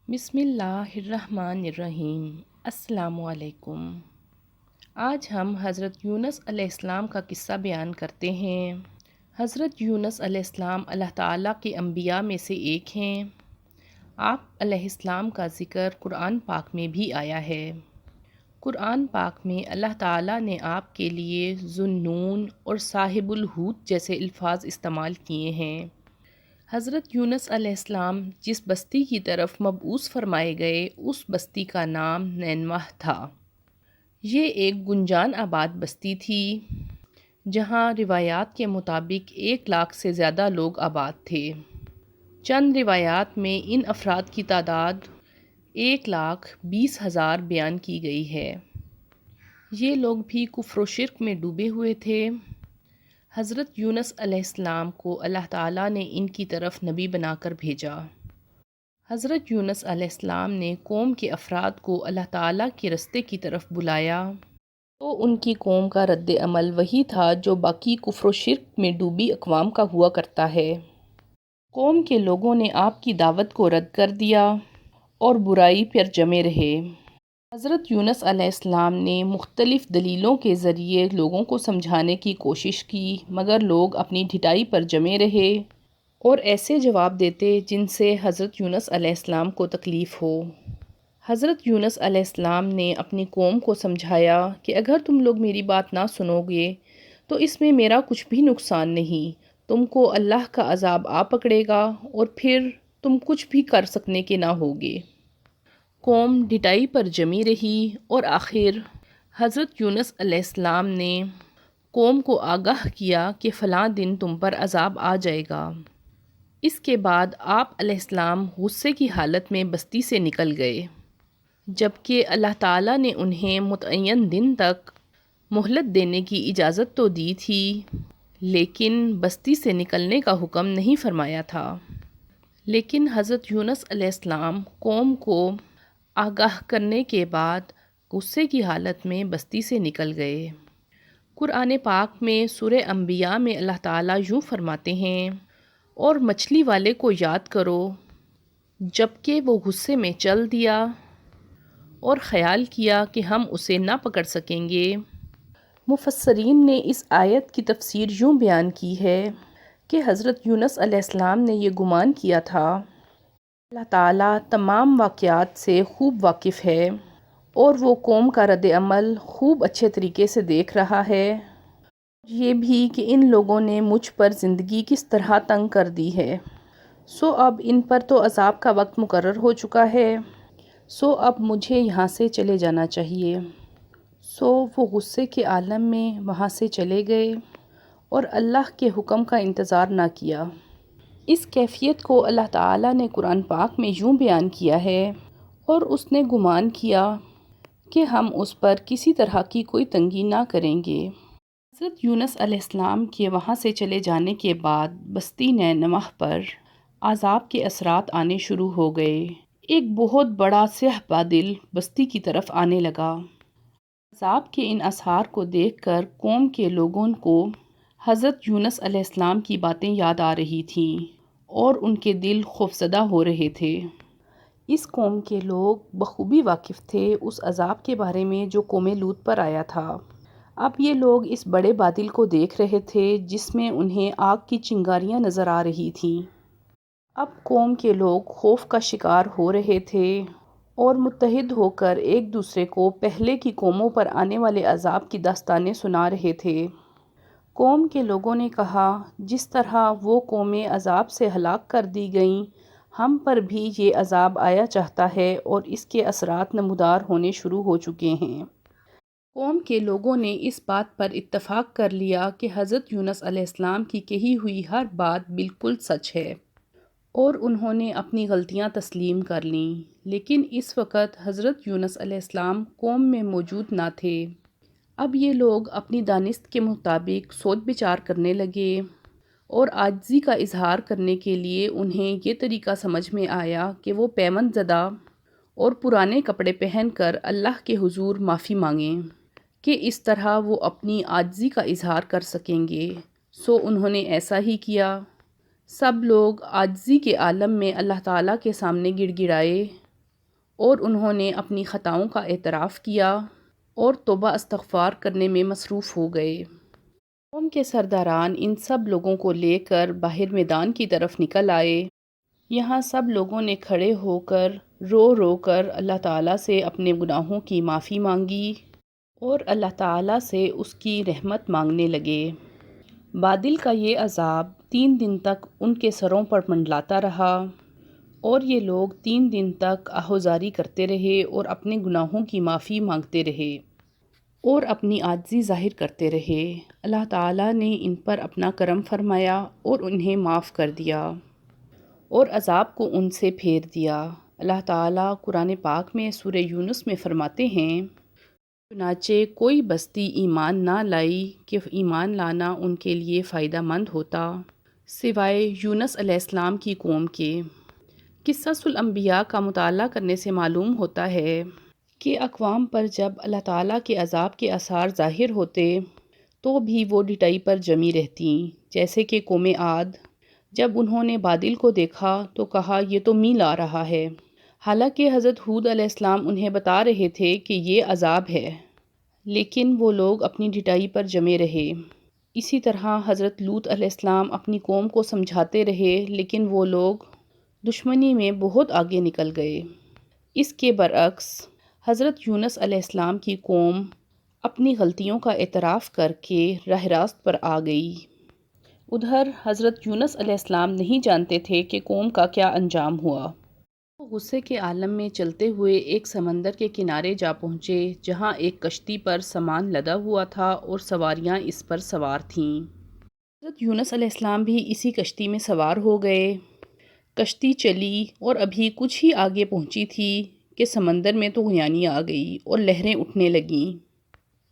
بسم اللہ الرحمن الرحیم۔ السلام علیکم۔ آج ہم حضرت یونس علیہ السلام کا قصہ بیان کرتے ہیں۔ حضرت یونس علیہ السلام اللہ تعالیٰ کے انبیاء میں سے ایک ہیں۔ آپ علیہ السلام کا ذکر قرآن پاک میں بھی آیا ہے۔ قرآن پاک میں اللہ تعالیٰ نے آپ کے لیے ذو النون اور صاحب الحوت جیسے الفاظ استعمال کیے ہیں۔ حضرت یونس علیہ السلام جس بستی کی طرف مبعوث فرمائے گئے اس بستی کا نام نینوہ تھا۔ یہ ایک گنجان آباد بستی تھی جہاں روایات کے مطابق 1,00,000 سے زیادہ لوگ آباد تھے۔ چند روایات میں ان افراد کی تعداد 1,20,000 بیان کی گئی ہے۔ یہ لوگ بھی کفر و شرک میں ڈوبے ہوئے تھے۔ حضرت یونس علیہ السلام کو اللہ تعالیٰ نے ان کی طرف نبی بنا کر بھیجا۔ حضرت یونس علیہ السلام نے قوم کے افراد کو اللہ تعالیٰ کے رستے کی طرف بلایا تو ان کی قوم کا رد عمل وہی تھا جو باقی کفر و شرک میں ڈوبی اقوام کا ہوا کرتا ہے۔ قوم کے لوگوں نے آپ کی دعوت کو رد کر دیا اور برائی پر جمے رہے۔ حضرت یونس علیہ السلام نے مختلف دلیلوں کے ذریعے لوگوں کو سمجھانے کی کوشش کی مگر لوگ اپنی ڈھٹائی پر جمے رہے اور ایسے جواب دیتے جن سے حضرت یونس علیہ السلام کو تکلیف ہو۔ حضرت یونس علیہ السلام نے اپنی قوم کو سمجھایا کہ اگر تم لوگ میری بات نہ سنو گے تو اس میں میرا کچھ بھی نقصان نہیں، تم کو اللہ کا عذاب آ پکڑے گا اور پھر تم کچھ بھی کر سکنے کے نہ ہوگے۔ قوم ڈٹائی پر جمی رہی اور آخر حضرت یونس علیہ السلام نے قوم کو آگاہ کیا کہ فلاں دن تم پر عذاب آ جائے گا۔ اس کے بعد آپ علیہ السلام غصے کی حالت میں بستی سے نکل گئے، جبکہ اللہ تعالیٰ نے انہیں متعین دن تک مہلت دینے کی اجازت تو دی تھی لیکن بستی سے نکلنے کا حکم نہیں فرمایا تھا۔ لیکن حضرت یونس علیہ السلام قوم کو آگاہ کرنے کے بعد غصے کی حالت میں بستی سے نکل گئے۔ قرآن پاک میں سورہ انبیاء میں اللہ تعالیٰ یوں فرماتے ہیں، اور مچھلی والے کو یاد کرو جبکہ وہ غصے میں چل دیا اور خیال کیا کہ ہم اسے نہ پکڑ سکیں گے۔ مفسرین نے اس آیت کی تفسیر یوں بیان کی ہے کہ حضرت یونس علیہ السلام نے یہ گمان کیا تھا اللہ تعالیٰ تمام واقعات سے خوب واقف ہے اور وہ قوم کا رد عمل خوب اچھے طریقے سے دیکھ رہا ہے، یہ بھی کہ ان لوگوں نے مجھ پر زندگی کس طرح تنگ کر دی ہے، سو اب ان پر تو عذاب کا وقت مقرر ہو چکا ہے، سو اب مجھے یہاں سے چلے جانا چاہیے۔ سو وہ غصے کے عالم میں وہاں سے چلے گئے اور اللہ کے حکم کا انتظار نہ کیا۔ اس کیفیت کو اللہ تعالیٰ نے قرآن پاک میں یوں بیان کیا ہے، اور اس نے گمان کیا کہ ہم اس پر کسی طرح کی کوئی تنگی نہ کریں گے۔ حضرت یونس علیہ السلام کے وہاں سے چلے جانے کے بعد بستی نینوہ پر عذاب کے اثرات آنے شروع ہو گئے۔ ایک بہت بڑا سیاہ بادل بستی کی طرف آنے لگا۔ عذاب کے ان اثار کو دیکھ کر قوم کے لوگوں کو حضرت یونس علیہ السلام کی باتیں یاد آ رہی تھیں اور ان کے دل خوفزدہ ہو رہے تھے۔ اس قوم کے لوگ بخوبی واقف تھے اس عذاب کے بارے میں جو قوم لوط پر آیا تھا۔ اب یہ لوگ اس بڑے بادل کو دیکھ رہے تھے جس میں انہیں آگ کی چنگاریاں نظر آ رہی تھیں۔ اب قوم کے لوگ خوف کا شکار ہو رہے تھے اور متحد ہو کر ایک دوسرے کو پہلے کی قوموں پر آنے والے عذاب کی داستانیں سنا رہے تھے۔ قوم کے لوگوں نے کہا، جس طرح وہ قومیں عذاب سے ہلاک کر دی گئیں، ہم پر بھی یہ عذاب آیا چاہتا ہے اور اس کے اثرات نمودار ہونے شروع ہو چکے ہیں۔ قوم کے لوگوں نے اس بات پر اتفاق کر لیا کہ حضرت یونس علیہ السلام کی کہی ہوئی ہر بات بالکل سچ ہے اور انہوں نے اپنی غلطیاں تسلیم کر لیں۔ لیکن اس وقت حضرت یونس علیہ السلام قوم میں موجود نہ تھے۔ اب یہ لوگ اپنی دانست کے مطابق سوچ بچار کرنے لگے اور عاجزی کا اظہار کرنے کے لیے انہیں یہ طریقہ سمجھ میں آیا کہ وہ پیوند زدہ اور پرانے کپڑے پہن کر اللہ کے حضور معافی مانگیں کہ اس طرح وہ اپنی عاجزی کا اظہار کر سکیں گے۔ سو انہوں نے ایسا ہی کیا۔ سب لوگ عاجزی کے عالم میں اللہ تعالیٰ کے سامنے گڑ گڑائے اور انہوں نے اپنی خطاؤں کا اعتراف کیا اور توبہ استغفار کرنے میں مصروف ہو گئے۔ قوم کے سرداران ان سب لوگوں کو لے کر باہر میدان کی طرف نکل آئے۔ یہاں سب لوگوں نے کھڑے ہو کر رو رو کر اللہ تعالیٰ سے اپنے گناہوں کی معافی مانگی اور اللہ تعالیٰ سے اس کی رحمت مانگنے لگے۔ بادل کا یہ عذاب 3 دن تک ان کے سروں پر منڈلاتا رہا اور یہ لوگ 3 دن تک آہوزاری کرتے رہے اور اپنے گناہوں کی معافی مانگتے رہے اور اپنی عاجزی ظاہر کرتے رہے۔ اللہ تعالیٰ نے ان پر اپنا کرم فرمایا اور انہیں معاف کر دیا اور عذاب کو ان سے پھیر دیا۔ اللہ تعالیٰ قرآن پاک میں سورہ یونس میں فرماتے ہیں، چنانچہ کوئی بستی ایمان نہ لائی کہ ایمان لانا ان کے لیے فائدہ مند ہوتا سوائے یونس علیہ السلام کی قوم کے۔ قصص الانبیاء کا مطالعہ کرنے سے معلوم ہوتا ہے کہ اقوام پر جب اللہ تعالیٰ کے عذاب کے آثار ظاہر ہوتے تو بھی وہ ڈٹائی پر جمی رہتیں، جیسے کہ قوم عاد جب انہوں نے بادل کو دیکھا تو کہا یہ تو میل آ رہا ہے، حالانکہ حضرت ہود علیہ السلام انہیں بتا رہے تھے کہ یہ عذاب ہے، لیکن وہ لوگ اپنی ڈٹائی پر جمے رہے۔ اسی طرح حضرت لوط علیہ السلام اپنی قوم کو سمجھاتے رہے، لیکن وہ لوگ دشمنی میں بہت آگے نکل گئے۔ اس کے برعکس حضرت یونس علیہ السلام کی قوم اپنی غلطیوں کا اعتراف کر کے راہ راست پر آ گئی۔ ادھر حضرت یونس علیہ السلام نہیں جانتے تھے کہ قوم کا کیا انجام ہوا۔ وہ غصے کے عالم میں چلتے ہوئے ایک سمندر کے کنارے جا پہنچے جہاں ایک کشتی پر سامان لدا ہوا تھا اور سواریاں اس پر سوار تھیں۔ حضرت یونس علیہ السلام بھی اسی کشتی میں سوار ہو گئے۔ کشتی چلی اور ابھی کچھ ہی آگے پہنچی تھی کہ سمندر میں طغیانی آ گئی اور لہریں اٹھنے لگیں۔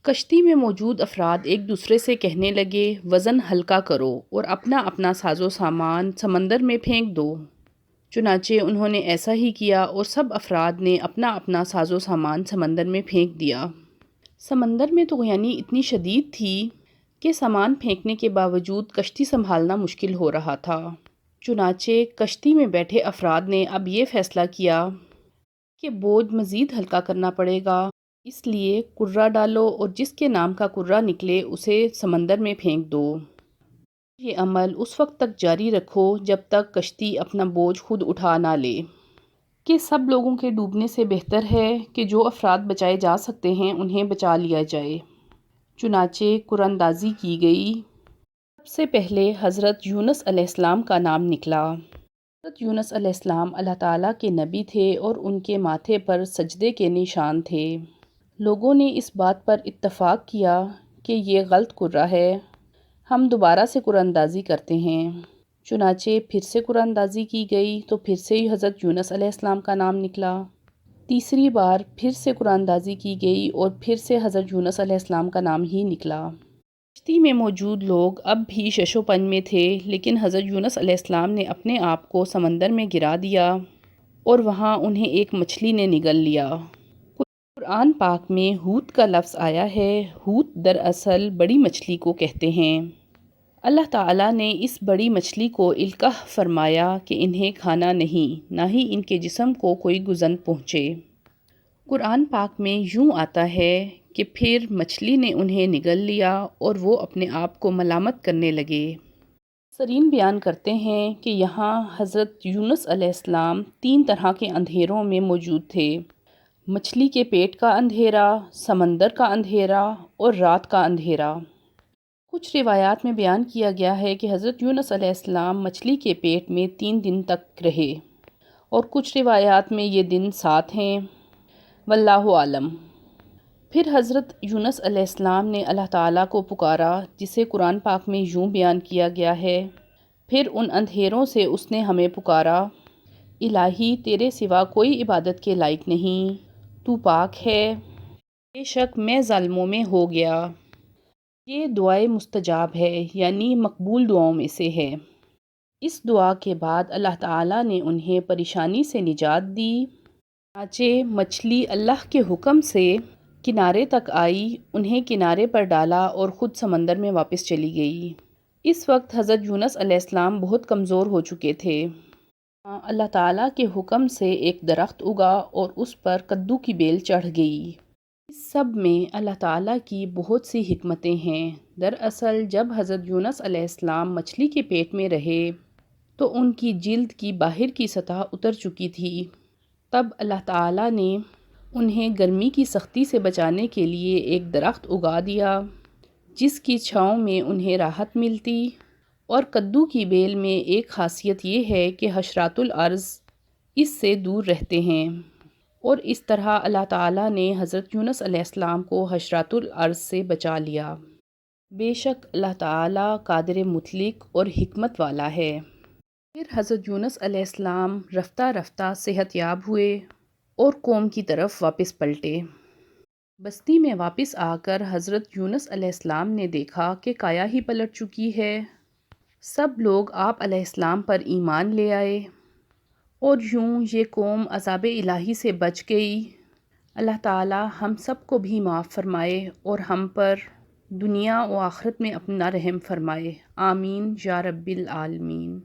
کشتی میں موجود افراد ایک دوسرے سے کہنے لگے وزن ہلکا کرو اور اپنا اپنا ساز و سامان سمندر میں پھینک دو۔ چنانچہ انہوں نے ایسا ہی کیا اور سب افراد نے اپنا اپنا ساز و سامان سمندر میں پھینک دیا۔ سمندر میں طغیانی اتنی شدید تھی کہ سامان پھینکنے کے باوجود کشتی سنبھالنا مشکل ہو رہا تھا۔ چنانچہ کشتی میں بیٹھے افراد نے اب یہ فیصلہ کیا کہ بوجھ مزید ہلکا کرنا پڑے گا، اس لیے کرہ ڈالو اور جس کے نام کا کرہ نکلے اسے سمندر میں پھینک دو۔ یہ عمل اس وقت تک جاری رکھو جب تک کشتی اپنا بوجھ خود اٹھا نہ لے، کہ سب لوگوں کے ڈوبنے سے بہتر ہے کہ جو افراد بچائے جا سکتے ہیں انہیں بچا لیا جائے۔ چنانچہ کرہ اندازی کی گئی۔ سب سے پہلے حضرت یونس علیہ السلام کا نام نکلا۔ حضرت یونس علیہ السلام اللہ تعالیٰ کے نبی تھے اور ان کے ماتھے پر سجدے کے نشان تھے۔ لوگوں نے اس بات پر اتفاق کیا کہ یہ غلط کرہ ہے، ہم دوبارہ سے کرہ اندازی کرتے ہیں۔ چنانچہ پھر سے کرہ اندازی کی گئی تو پھر سے حضرت یونس علیہ السلام کا نام نکلا۔ تیسری بار پھر سے کرہ اندازی کی گئی اور پھر سے حضرت یونس علیہ السلام کا نام ہی نکلا۔ کشتی میں موجود لوگ اب بھی شش و پنج میں تھے، لیکن حضرت یونس علیہ السلام نے اپنے آپ کو سمندر میں گرا دیا اور وہاں انہیں ایک مچھلی نے نگل لیا۔ قرآن پاک میں حوت کا لفظ آیا ہے۔ حوت دراصل بڑی مچھلی کو کہتے ہیں۔ اللہ تعالیٰ نے اس بڑی مچھلی کو القاح فرمایا کہ انہیں کھانا نہیں، نہ ہی ان کے جسم کو کوئی گزن پہنچے۔ قرآن پاک میں یوں آتا ہے کہ پھر مچھلی نے انہیں نگل لیا اور وہ اپنے آپ کو ملامت کرنے لگے۔ مفسرین بیان کرتے ہیں کہ یہاں حضرت یونس علیہ السلام 3 طرح کے اندھیروں میں موجود تھے: مچھلی کے پیٹ کا اندھیرا، سمندر کا اندھیرا اور رات کا اندھیرا۔ کچھ روایات میں بیان کیا گیا ہے کہ حضرت یونس علیہ السلام مچھلی کے پیٹ میں 3 دن تک رہے اور کچھ روایات میں یہ دن 7 ہیں، واللہ عالم۔ پھر حضرت یونس علیہ السلام نے اللہ تعالیٰ کو پکارا، جسے قرآن پاک میں یوں بیان کیا گیا ہے: پھر ان اندھیروں سے اس نے ہمیں پکارا، الہی تیرے سوا کوئی عبادت کے لائق نہیں، تو پاک ہے، بے شک میں ظالموں میں ہو گیا۔ یہ دعائے مستجاب ہے، یعنی مقبول دعاؤں میں سے ہے۔ اس دعا کے بعد اللہ تعالیٰ نے انہیں پریشانی سے نجات دی۔ چنانچہ مچھلی اللہ کے حکم سے کنارے تک آئی، انہیں کنارے پر ڈالا اور خود سمندر میں واپس چلی گئی۔ اس وقت حضرت یونس علیہ السلام بہت کمزور ہو چکے تھے۔ اللہ تعالیٰ کے حکم سے ایک درخت اگا اور اس پر کدو کی بیل چڑھ گئی۔ اس سب میں اللہ تعالیٰ کی بہت سی حکمتیں ہیں۔ دراصل جب حضرت یونس علیہ السلام مچھلی کے پیٹ میں رہے تو ان کی جلد کی باہر کی سطح اتر چکی تھی۔ تب اللہ تعالیٰ نے انہیں گرمی کی سختی سے بچانے کے لیے ایک درخت اگا دیا جس کی چھاؤں میں انہیں راحت ملتی، اور کدو کی بیل میں ایک خاصیت یہ ہے کہ حشرات الارض اس سے دور رہتے ہیں، اور اس طرح اللہ تعالیٰ نے حضرت یونس علیہ السلام کو حشرات الارض سے بچا لیا۔ بے شک اللہ تعالیٰ قادر مطلق اور حکمت والا ہے۔ پھر حضرت یونس علیہ السلام رفتہ رفتہ صحت یاب ہوئے اور قوم کی طرف واپس پلٹے۔ بستی میں واپس آ کر حضرت یونس علیہ السلام نے دیکھا کہ کایا ہی پلٹ چکی ہے۔ سب لوگ آپ علیہ السلام پر ایمان لے آئے اور یوں یہ قوم عذاب الہی سے بچ گئی۔ اللہ تعالی ہم سب کو بھی معاف فرمائے اور ہم پر دنیا و آخرت میں اپنا رحم فرمائے، آمین یا رب العالمین۔